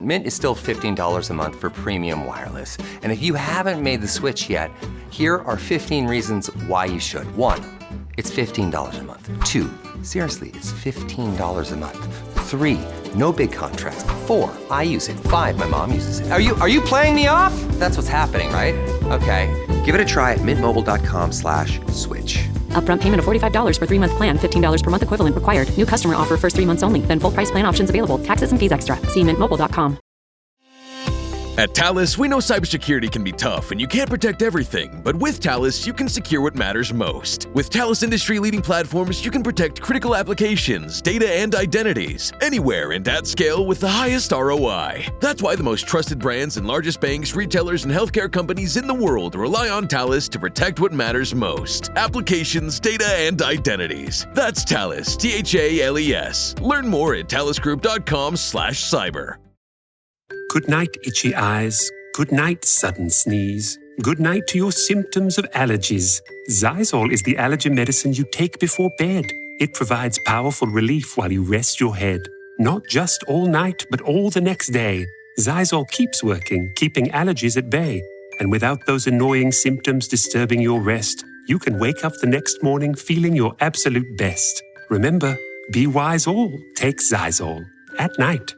Mint is still $15 a month for premium wireless. And if you haven't made the switch yet, here are 15 reasons why you should. 1, it's $15 a month. 2, seriously, it's $15 a month. 3, no big contracts. 4, I use it. 5, my mom uses it. Are you playing me off? That's what's happening, right? Okay, give it a try at mintmobile.com/switch. Upfront payment of $45 for 3-month plan, $15 per month equivalent required. New customer offer first 3 months only. Then full price plan options available. Taxes and fees extra. See mintmobile.com. At Talos, we know cybersecurity can be tough and you can't protect everything, but with Talos, you can secure what matters most. With Talos industry-leading platforms, you can protect critical applications, data, and identities, anywhere and at scale with the highest ROI. That's why the most trusted brands and largest banks, retailers, and healthcare companies in the world rely on Talos to protect what matters most. Applications, data, and identities. That's Talos, T-H-A-L-E-S. Learn more at talos.com/cyber. Good night, itchy eyes. Good night, sudden sneeze. Good night to your symptoms of allergies. Xyzal is the allergy medicine you take before bed. It provides powerful relief while you rest your head. Not just all night, but all the next day. Xyzal keeps working, keeping allergies at bay. And without those annoying symptoms disturbing your rest, you can wake up the next morning feeling your absolute best. Remember, be wise all. Take Xyzal. At night.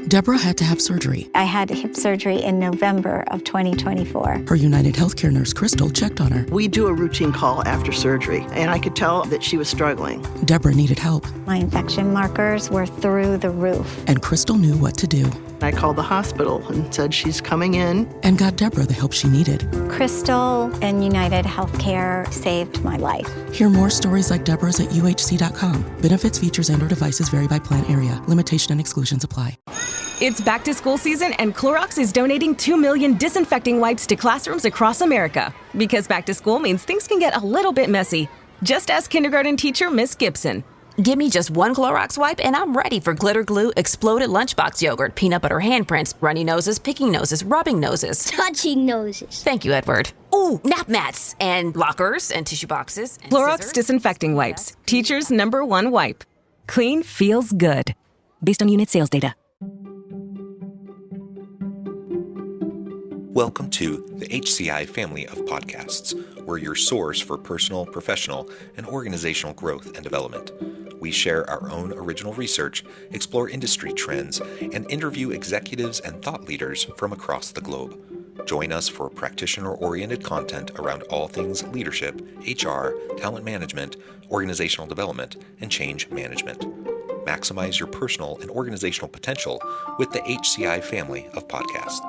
Deborah had to have surgery. I had hip surgery in November of 2024. Her United Healthcare nurse, Crystal, checked on her. We do a routine call after surgery, and I could tell that she was struggling. Deborah needed help. My infection markers were through the roof. And Crystal knew what to do. I called the hospital and said she's coming in. And got Deborah the help she needed. Crystal and United Healthcare saved my life. Hear more stories like Deborah's at uhc.com. Benefits, features, and/or devices vary by plan area. Limitation and exclusions apply. It's back to school season, and Clorox is donating 2 million disinfecting wipes to classrooms across America. Because back to school means things can get a little bit messy. Just ask kindergarten teacher Miss Gibson. Give me just one Clorox wipe and I'm ready for glitter glue, exploded lunchbox yogurt, peanut butter handprints, runny noses, picking noses, rubbing noses. Touching noses. Thank you, Edward. Ooh, nap mats and lockers and tissue boxes. And Clorox scissors. disinfecting wipes. Teacher's #1 wipe. Clean feels good. Based on unit sales data. Welcome to the HCI family of podcasts. We're your source for personal, professional, and organizational growth and development. We share our own original research, explore industry trends, and interview executives and thought leaders from across the globe. Join us for practitioner-oriented content around all things leadership, HR, talent management, organizational development, and change management. Maximize your personal and organizational potential with the HCI family of podcasts.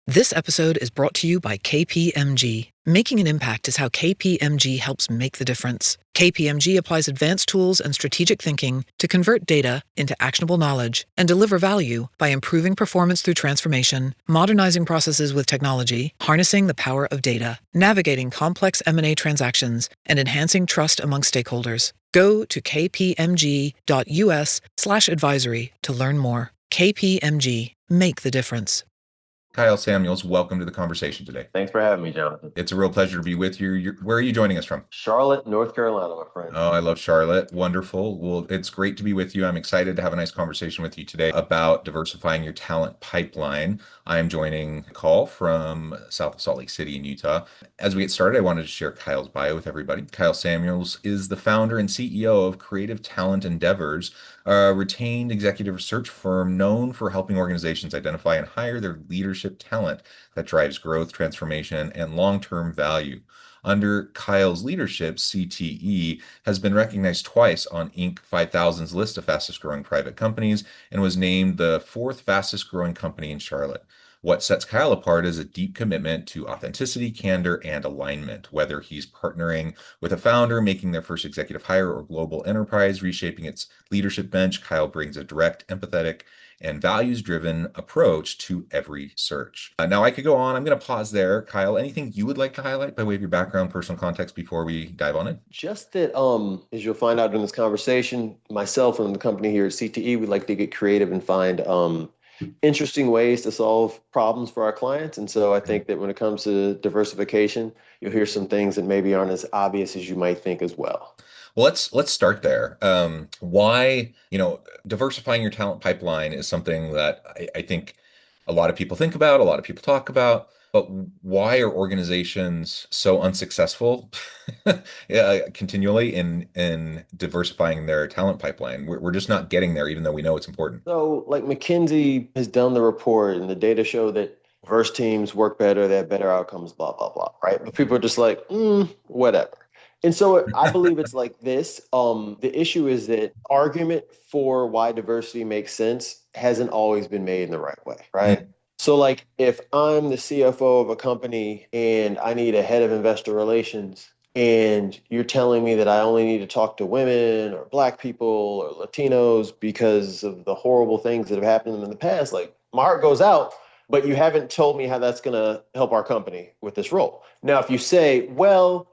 This episode is brought to you by KPMG. Making an impact is how KPMG helps make the difference. KPMG applies advanced tools and strategic thinking to convert data into actionable knowledge and deliver value by improving performance through transformation, modernizing processes with technology, harnessing the power of data, navigating complex M&A transactions, and enhancing trust among stakeholders. Go to kpmg.us/advisory to learn more. KPMG. Make the difference. Kyle Samuels, welcome to the conversation today. Thanks for having me, Jonathan. It's a real pleasure to be with you. Where are you joining us from? Charlotte, North Carolina, my friend. Oh, I love Charlotte. Wonderful. Well, it's great to be with you. I'm excited to have a nice conversation with you today about diversifying your talent pipeline. I am joining a call from south of Salt Lake City in Utah. As we get started, I wanted to share Kyle's bio with everybody. Kyle Samuels is the founder and CEO of Creative Talent Endeavors, a retained executive search firm known for helping organizations identify and hire their leadership talent that drives growth, transformation, and long-term value. Under Kyle's leadership, CTE has been recognized twice on Inc. 5000's list of fastest growing private companies and was named the 4th fastest growing company in Charlotte. What sets Kyle apart is a deep commitment to authenticity, candor, and alignment. Whether he's partnering with a founder, making their first executive hire, or global enterprise reshaping its leadership bench, Kyle brings a direct, empathetic, and values-driven approach to every search. Now, I could go on. I'm going to pause there. Kyle, anything you would like to highlight by way of your background, personal context before we dive on in? Just that, as you'll find out in this conversation, myself and the company here at CTE, we like to get creative and find interesting ways to solve problems for our clients. And so I think that when it comes to diversification, you'll hear some things that maybe aren't as obvious as you might think as well. Well, let's start there. Why, diversifying your talent pipeline is something that I think a lot of people think about, a lot of people talk about, but why are organizations so unsuccessful continually in diversifying their talent pipeline? We're just not getting there, even though we know it's important. So, like McKinsey has done the report, and the data show that diverse teams work better, they have better outcomes, blah, blah, blah, right? But people are just like, whatever. And so I believe it's like this. The issue is that argument for why diversity makes sense hasn't always been made in the right way, right? So, like, if I'm the CFO of a company and I need a head of investor relations, and you're telling me that I only need to talk to women or Black people or Latinos because of the horrible things that have happened to them in the past, like, my heart goes out, but you haven't told me how that's going to help our company with this role. Now, if you say, well,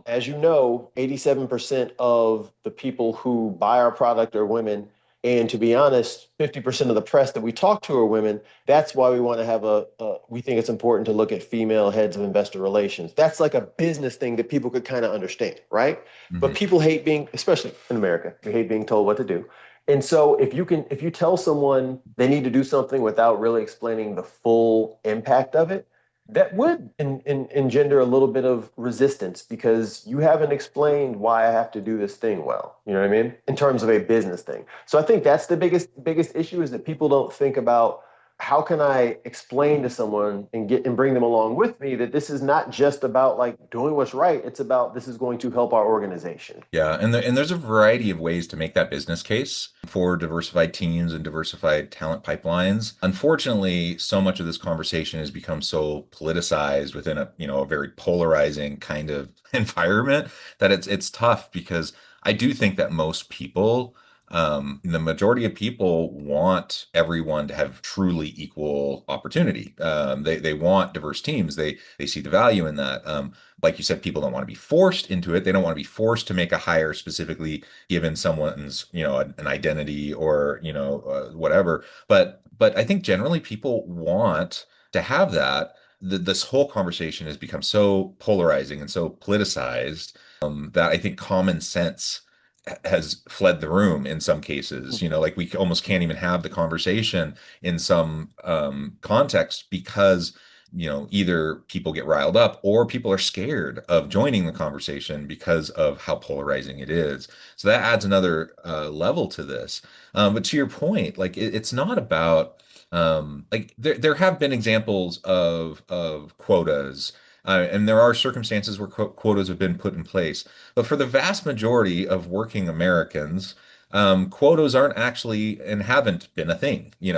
as you know, 87% of the people who buy our product are women. And to be honest, 50% of the press that we talk to are women. That's why we want to have we think it's important to look at female heads of investor relations. That's like a business thing that people could kind of understand, right? But people hate being, especially in America, they hate being told what to do. And so if you tell someone they need to do something without really explaining the full impact of it, that would engender a little bit of resistance because you haven't explained why I have to do this thing well. You know what I mean? In terms of a business thing. So I think that's the biggest issue is that people don't think about how can I explain to someone and bring them along with me that this is not just about like doing what's right. It's about this is going to help our organization. Yeah, and there's a variety of ways to make that business case for diversified teams and diversified talent pipelines. Unfortunately, so much of this conversation has become so politicized within a very polarizing kind of environment that it's tough because I do think that most people the majority of people want everyone to have truly equal opportunity. They want diverse teams. They see the value in that. Like you said, people don't want to be forced into it. They don't want to be forced to make a hire specifically given someone's, an identity or, whatever. But I think generally people want to have that. This whole conversation has become so polarizing and so politicized that I think common sense has fled the room in some cases. Like we almost can't even have the conversation in some context because either people get riled up or people are scared of joining the conversation because of how polarizing it is. So that adds another level to this. But to your point, like it's not about like there have been examples of quotas. And there are circumstances where quotas have been put in place. But for the vast majority of working Americans, quotas aren't actually and haven't been a thing. You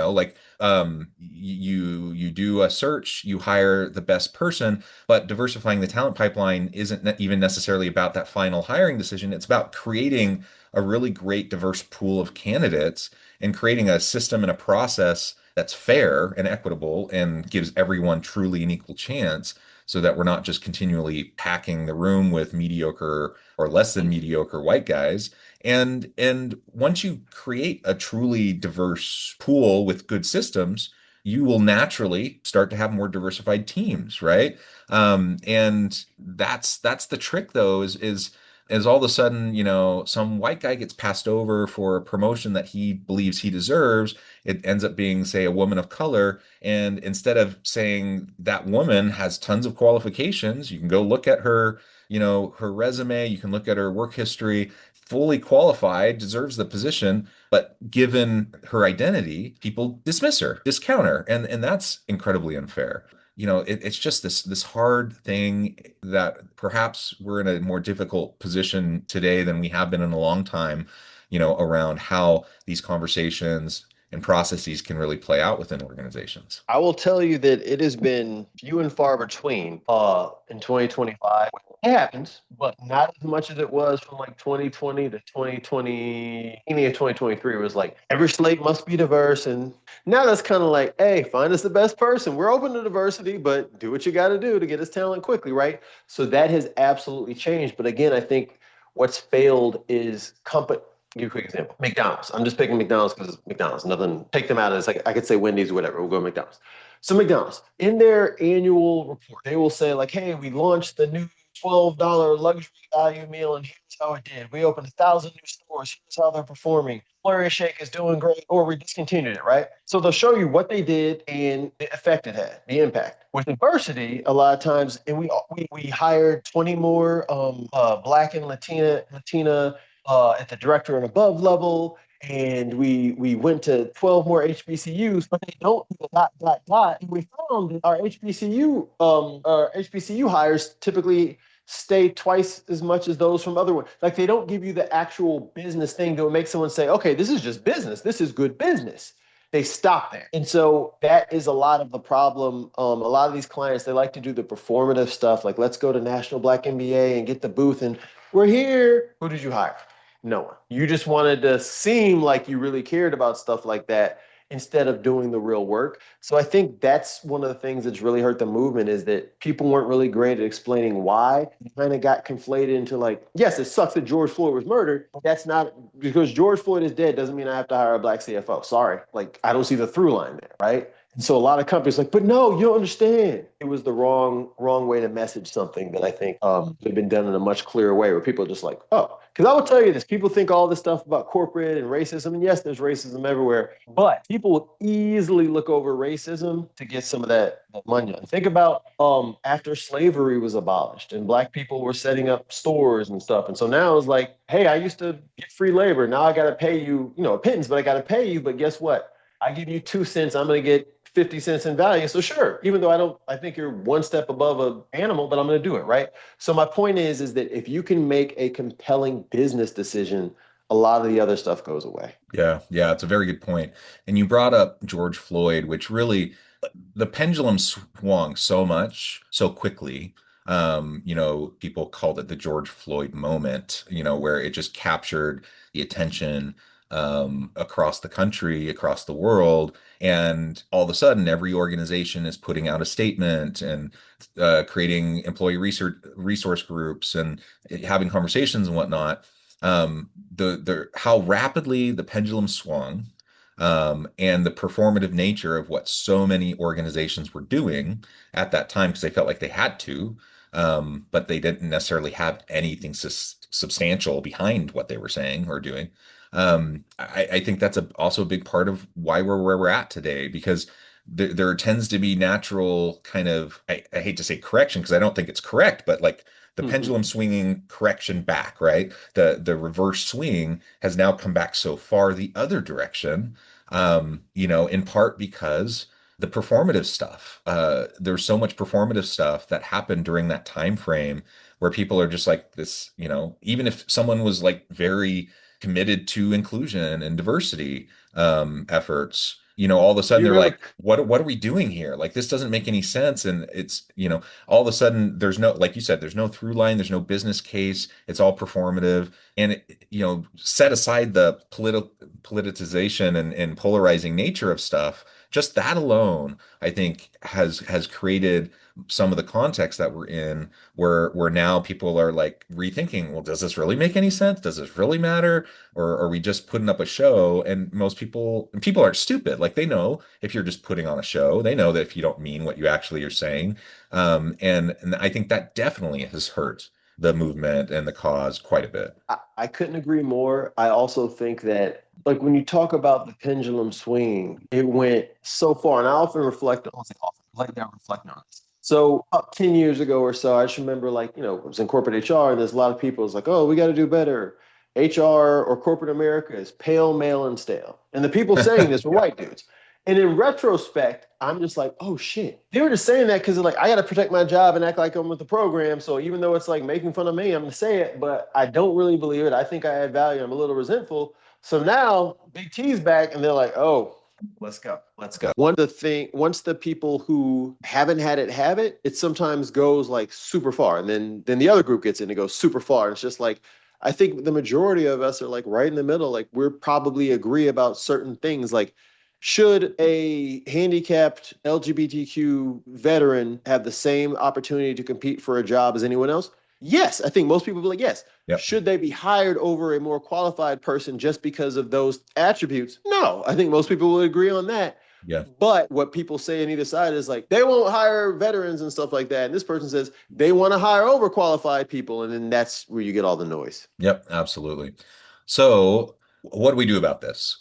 do a search, you hire the best person, but diversifying the talent pipeline isn't even necessarily about that final hiring decision. It's about creating a really great diverse pool of candidates and creating a system and a process that's fair and equitable and gives everyone truly an equal chance so that we're not just continually packing the room with mediocre or less than mediocre white guys. And once you create a truly diverse pool with good systems, you will naturally start to have more diversified teams, right? And that's the trick though, is all of a sudden, some white guy gets passed over for a promotion that he believes he deserves. It ends up being, say, a woman of color. And instead of saying that woman has tons of qualifications, you can go look at her, her resume, you can look at her work history, fully qualified, deserves the position. But given her identity, people dismiss her, discount her. And that's incredibly unfair. It's just this hard thing that perhaps we're in a more difficult position today than we have been in a long time, around how these conversations and processes can really play out within organizations. I will tell you that it has been few and far between in 2025. It happens, but not as much as it was from like 2020 to 2020. Beginning of 2023 was like every slate must be diverse. And now that's kind of like, hey, find us the best person. We're open to diversity, but do what you got to do to get us talent quickly, right? So that has absolutely changed. But again, I think what's failed is company. Give you a quick example. McDonald's. I'm just picking McDonald's because it's McDonald's. Nothing. Take them out. It's like I could say Wendy's or whatever. We'll go McDonald's. So McDonald's, in their annual report, they will say like, "Hey, we launched the new $12 luxury value meal, and here's how it did. We opened 1,000 new stores. Here's how they're performing. Flurry of Shake is doing great, or we discontinued it, right? So they'll show you what they did and the effect it had, the impact. With diversity, a lot of times, and we hired 20 more Black and Latina at the director and above level, and we went to 12 more HBCUs, but they don't do the dot. And we found that our HBCU hires typically stay twice as much as those from other ones. Like they don't give you the actual business thing to make someone say, okay, this is just business. This is good business. They stop there. And so that is a lot of the problem. A lot of these clients, they like to do the performative stuff. Like, let's go to National Black MBA and get the booth and we're here. Who did you hire? No one. You just wanted to seem like you really cared about stuff like that instead of doing the real work. So I think that's one of the things that's really hurt the movement is that people weren't really great at explaining why. It kind of got conflated into like, yes, it sucks that George Floyd was murdered, but that's not because George Floyd is dead doesn't mean I have to hire a Black CFO. Sorry. Like I don't see the through line there, right? And so a lot of companies like, but no, you don't understand. It was the wrong way to message something that I think could have been done in a much clearer way where people are just like, oh, because I will tell you this, people think all this stuff about corporate and racism, and yes, there's racism everywhere, but people will easily look over racism to get some of that money. Think about after slavery was abolished and Black people were setting up stores and stuff. And so now it's like, hey, I used to get free labor. Now I got to pay you, a pittance, but I got to pay you. But guess what? I give you 2 cents, I'm going to get 50 cents in value. So sure, even though I think you're one step above an animal, but I'm going to do it, right? So my point is that if you can make a compelling business decision, a lot of the other stuff goes away. Yeah, it's a very good point. And you brought up George Floyd, which really, the pendulum swung so much, so quickly. People called it the George Floyd moment, where it just captured the attention across the country, across the world. And all of a sudden, every organization is putting out a statement and creating employee resource groups and having conversations and whatnot. How rapidly the pendulum swung and the performative nature of what so many organizations were doing at that time because they felt like they had to, but they didn't necessarily have anything substantial behind what they were saying or doing. I think that's also a big part of why we're where we're at today, because there tends to be natural kind of, I hate to say correction because I don't think it's correct, but like the pendulum swinging correction back, right? The reverse swing has now come back so far the other direction, in part because the performative stuff, there's so much performative stuff that happened during that time frame where people are just like this, even if someone was like very committed to inclusion and diversity efforts, all of a sudden they're like, what are we doing here? Like, this doesn't make any sense. And it's, all of a sudden there's no, like you said, there's no through line, there's no business case. It's all performative. And, set aside the politicization and polarizing nature of stuff, just that alone, I think has created some of the context that we're in where now people are like rethinking, well, does this really make any sense? Does this really matter? Or are we just putting up a show? And people aren't stupid. Like, they know if you're just putting on a show, they know that if you don't mean what you actually are saying. And I think that definitely has hurt the movement and the cause quite a bit. I couldn't agree more. I also think that, like, when you talk about the pendulum swinging, it went so far, and I often reflect on this. So about 10 years ago or so, I just remember, like, I was in corporate HR, and there's a lot of people was like, oh, we got to do better. HR or corporate America is pale, male, and stale. And the people saying this were white dudes. And in retrospect, I'm just like, oh shit. They were just saying that because like, I got to protect my job and act like I'm with the program. So even though it's like making fun of me, I'm going to say it, but I don't really believe it. I think I add value. I'm a little resentful. So now Big T's back and they're like, oh, let's go. Once the people who haven't had it have it, it sometimes goes like super far. And then the other group gets in and goes super far. And it's just like, I think the majority of us are like right in the middle. Like, we're probably agree about certain things. Like, should a handicapped LGBTQ veteran have the same opportunity to compete for a job as anyone else? Yes. I think most people will be like, yes. Yep. Should they be hired over a more qualified person just because of those attributes? No. I think most people will agree on that. Yeah. But what people say on either side is like, they won't hire veterans and stuff like that. And this person says they want to hire overqualified people. And then that's where you get all the noise. Yep, absolutely. So, what do we do about this?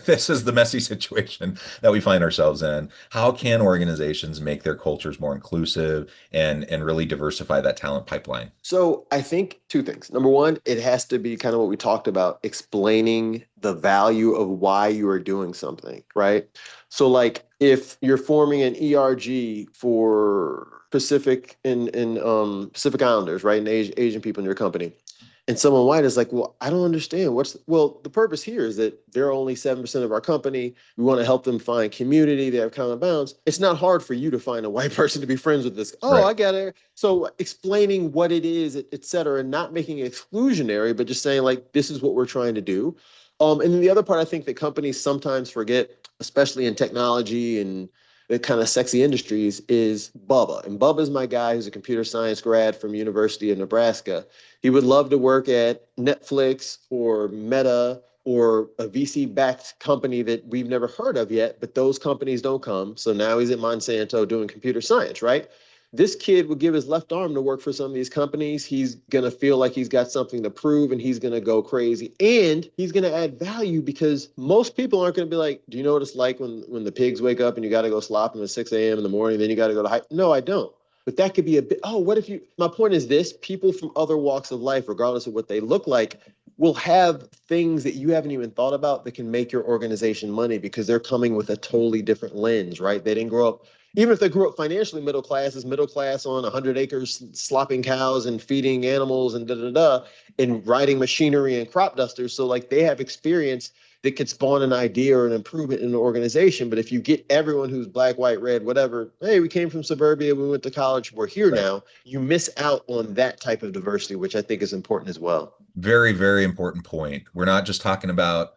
This is the messy situation that we find ourselves in. How can organizations make their cultures more inclusive and really diversify that talent pipeline? So I think two things. Number one, it has to be kind of what we talked about, explaining the value of why you are doing something, right? So like if you're forming an ERG for Pacific Islanders, right, and Asian people in your company, and someone white is like, well, I don't understand. The purpose here is that they're only 7% of our company. We want to help them find community. They have common bounds. It's not hard for you to find a white person to be friends with this. Oh, Right. I get it. So explaining what it is, et cetera, and not making it exclusionary, but just saying like, this is what we're trying to do. And then the other part I think that companies sometimes forget, especially in technology and the kind of sexy industries, is Bubba. And Bubba's my guy who's a computer science grad from University of Nebraska. He would love to work at Netflix or Meta or a VC-backed company that we've never heard of yet, but those companies don't come. So now he's at Monsanto doing computer science, right? This kid would give his left arm to work for some of these companies. He's going to feel like he's got something to prove and he's going to go crazy. And he's going to add value because most people aren't going to be like, do you know what it's like when the pigs wake up and you got to go slop them at 6 a.m. in the morning, then you got to go to high? No, I don't. But that could be a bit, what if my point is this, people from other walks of life, regardless of what they look like, will have things that you haven't even thought about that can make your organization money because they're coming with a totally different lens, right? They didn't grow up, even if they grew up financially middle class, is middle class on 100 acres, slopping cows and feeding animals and and riding machinery and crop dusters. So like they have experience that could spawn an idea or an improvement in the organization. But if you get everyone who's black, white, red, whatever, hey, we came from suburbia, we went to college, we're here now, you miss out on that type of diversity, which I think is important as well. Very, very important point. We're not just talking about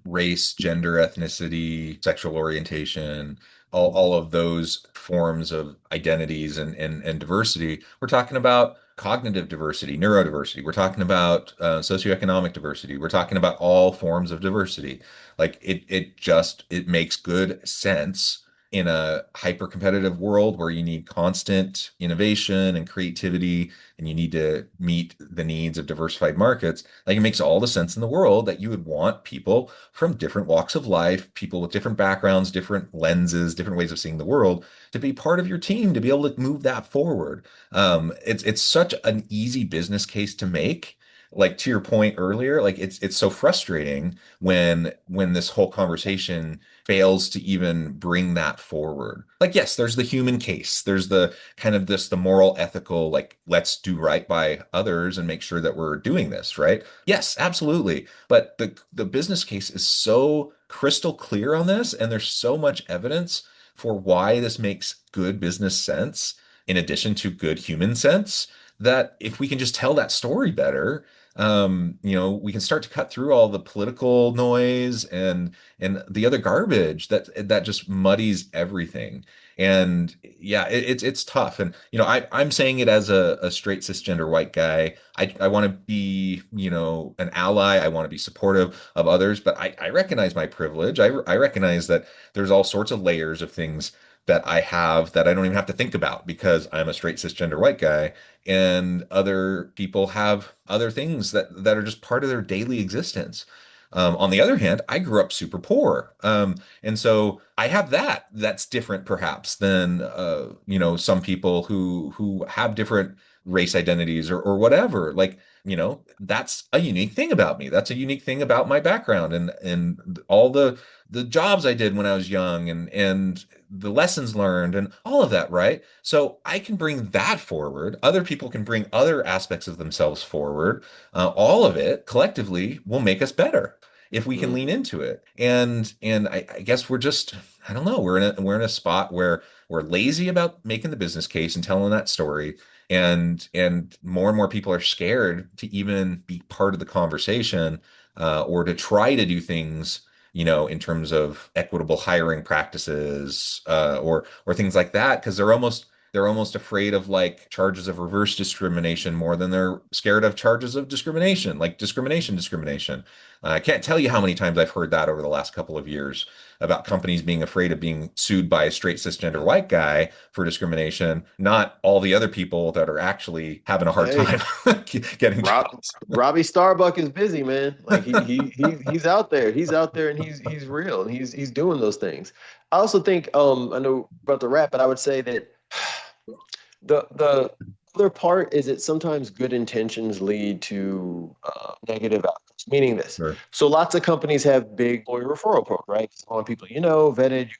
race, gender, ethnicity, sexual orientation, all of those forms of identities and diversity. We're talking about cognitive diversity, neurodiversity. We're talking about socioeconomic diversity. We're talking about all forms of diversity. Like it makes good sense in a hyper competitive world where you need constant innovation and creativity and you need to meet the needs of diversified markets. Like it makes all the sense in the world that you would want people from different walks of life, people with different backgrounds, different lenses, different ways of seeing the world to be part of your team, to be able to move that forward. It's such an easy business case to make. Like to your point earlier, like it's so frustrating when this whole conversation fails to even bring that forward. Like, yes, there's the human case. There's the kind of the moral, ethical, like, let's do right by others and make sure that we're doing this, right? Yes, absolutely. But the business case is so crystal clear on this, and there's so much evidence for why this makes good business sense in addition to good human sense, that if we can just tell that story better, we can start to cut through all the political noise and the other garbage that just muddies everything. And yeah, it's tough. And I'm saying it as a straight cisgender white guy. I want to be an ally. I want to be supportive of others, but I recognize my privilege. I recognize that there's all sorts of layers of things that I have that I don't even have to think about because I'm a straight cisgender white guy, and other people have other things that are just part of their daily existence. On the other hand, I grew up super poor. And so I have that's different perhaps than some people who have different race identities or whatever. Like, that's a unique thing about me. That's a unique thing about my background and all the jobs I did when I was young and the lessons learned and all of that, right? So I can bring that forward. Other people can bring other aspects of themselves forward. All of it collectively will make us better if we can lean into it. And I guess I don't know, we're in a spot where we're lazy about making the business case and telling that story. And more and more people are scared to even be part of the conversation, or to try to do things, in terms of equitable hiring practices, or things like that, because they're almost afraid of like charges of reverse discrimination more than they're scared of charges of discrimination, like discrimination. I can't tell you how many times I've heard that over the last couple of years about companies being afraid of being sued by a straight cisgender white guy for discrimination, not all the other people that are actually having a hard time getting jobs. Robbie Starbuck is busy, man. Like he's out there. He's out there and he's real and he's doing those things. I also think I know about the rap, but I would say that the other part is that sometimes good intentions lead to negative outcomes. Meaning this. Sure. So lots of companies have big employee referral programs, right? On people vetted.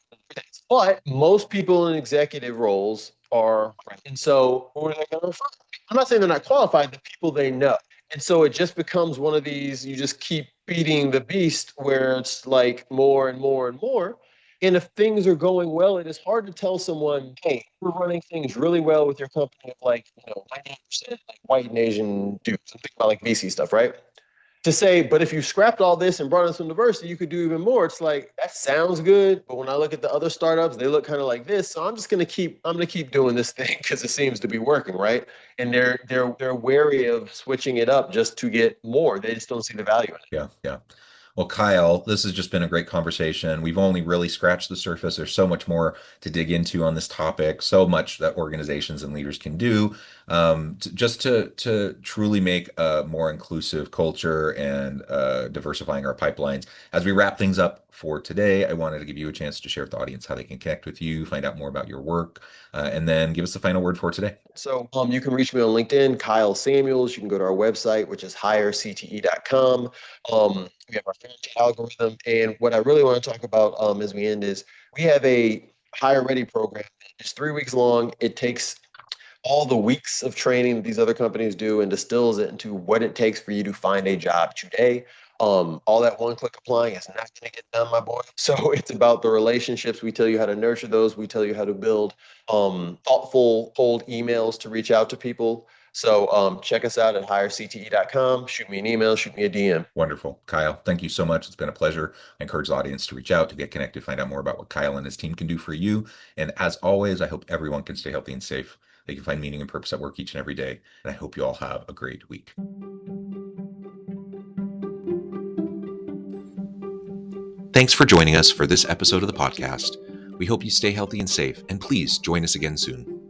But most people in executive roles are, and so who are they going to refer? I'm not saying they're not qualified, the people they know. And so it just becomes one of these, you just keep feeding the beast where it's like more and more and more. And if things are going well, it is hard to tell someone, hey, we're running things really well with your company of 98% like white and Asian dudes. I'm thinking about like VC stuff, right? To say, but if you scrapped all this and brought in some diversity, you could do even more. It's like, that sounds good. But when I look at the other startups, they look kind of like this. So I'm going to keep doing this thing because it seems to be working, right? And they're wary of switching it up just to get more. They just don't see the value in it. Yeah. Well, Kyle, this has just been a great conversation. We've only really scratched the surface. There's so much more to dig into on this topic, so much that organizations and leaders can do to truly make a more inclusive culture and diversifying our pipelines. As we wrap things up for today, I wanted to give you a chance to share with the audience how they can connect with you, find out more about your work, and then give us the final word for today. So you can reach me on LinkedIn, Kyle Samuels. You can go to our website, which is hirecte.com. We have our Fairantee algorithm. And what I really want to talk about as we end is we have a Hire Ready program. It's 3 weeks long. It takes all the weeks of training that these other companies do and distills it into what it takes for you to find a job today. All that one-click applying is not going to get done, my boy. So it's about the relationships. We tell you how to nurture those. We tell you how to build thoughtful, cold emails to reach out to people. So check us out at hirecte.com. Shoot me an email, shoot me a DM. Wonderful. Kyle, thank you so much. It's been a pleasure. I encourage the audience to reach out, to get connected, find out more about what Kyle and his team can do for you. And as always, I hope everyone can stay healthy and safe. They can find meaning and purpose at work each and every day. And I hope you all have a great week. Thanks for joining us for this episode of the podcast. We hope you stay healthy and safe, and please join us again soon.